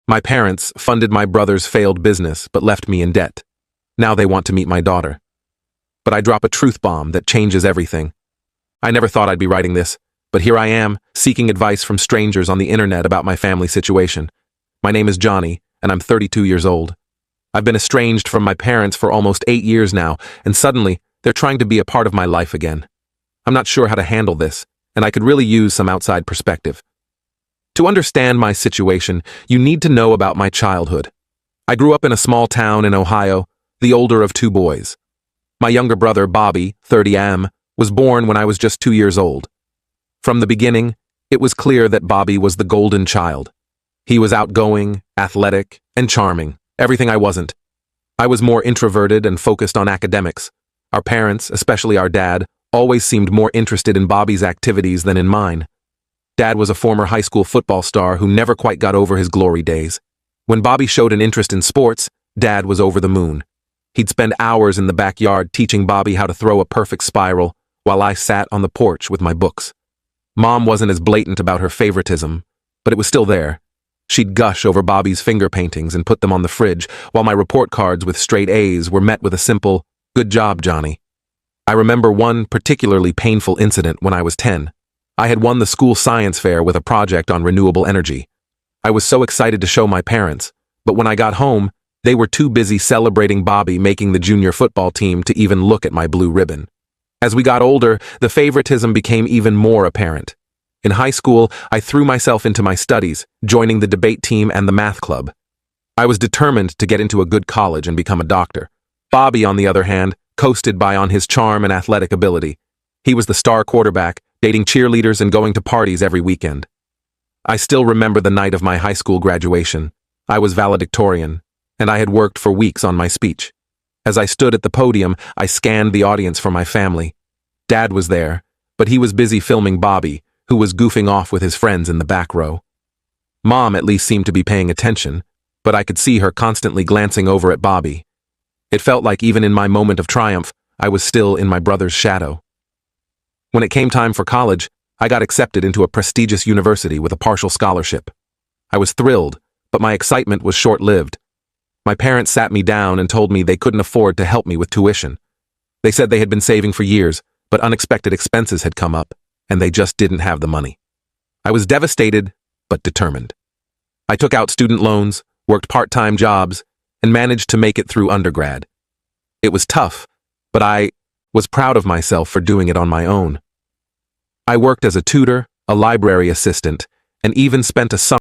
My parents funded my brother's failed business but left me in debt. Now they want to meet my daughter. But I drop a truth bomb that changes everything. I never thought I'd be writing this, but here I am, seeking advice from strangers on the internet about my family situation. My name is Johnny, and I'm 32 years old. I've been estranged from my parents for almost 8 years now, and suddenly, they're trying to be a part of my life again. I'm not sure how to handle this, and I could really use some outside perspective. To understand my situation, you need to know about my childhood. I grew up in a small town in Ohio, the older of 2 boys. My younger brother, Bobby, 30 was born when I was just 2 years old. From the beginning, it was clear that Bobby was the golden child. He was outgoing, athletic, and charming, everything I wasn't. I was more introverted and focused on academics. Our parents, especially our dad, always seemed more interested in Bobby's activities than in mine. Dad was a former high school football star who never quite got over his glory days. When Bobby showed an interest in sports, Dad was over the moon. He'd spend hours in the backyard teaching Bobby how to throw a perfect spiral, while I sat on the porch with my books. Mom wasn't as blatant about her favoritism, but it was still there. She'd gush over Bobby's finger paintings and put them on the fridge, while my report cards with straight A's were met with a simple, "Good job, Johnny." I remember one particularly painful incident when I was 10. I had won the school science fair with a project on renewable energy. I was so excited to show my parents, but when I got home, they were too busy celebrating Bobby making the junior football team to even look at my blue ribbon. As we got older, the favoritism became even more apparent. In high school, I threw myself into my studies, joining the debate team and the math club. I was determined to get into a good college and become a doctor. Bobby, on the other hand, coasted by on his charm and athletic ability. He was the star quarterback, dating cheerleaders and going to parties every weekend. I still remember the night of my high school graduation. I was valedictorian, and I had worked for weeks on my speech. As I stood at the podium, I scanned the audience for my family. Dad was there, but he was busy filming Bobby, who was goofing off with his friends in the back row. Mom at least seemed to be paying attention, but I could see her constantly glancing over at Bobby. It felt like even in my moment of triumph, I was still in my brother's shadow. When it came time for college, I got accepted into a prestigious university with a partial scholarship. I was thrilled, but my excitement was short-lived. My parents sat me down and told me they couldn't afford to help me with tuition. They said they had been saving for years, but unexpected expenses had come up, and they just didn't have the money. I was devastated, but determined. I took out student loans, worked part-time jobs, and managed to make it through undergrad. It was tough, but I was proud of myself for doing it on my own. I worked as a tutor, a library assistant, and even spent a summer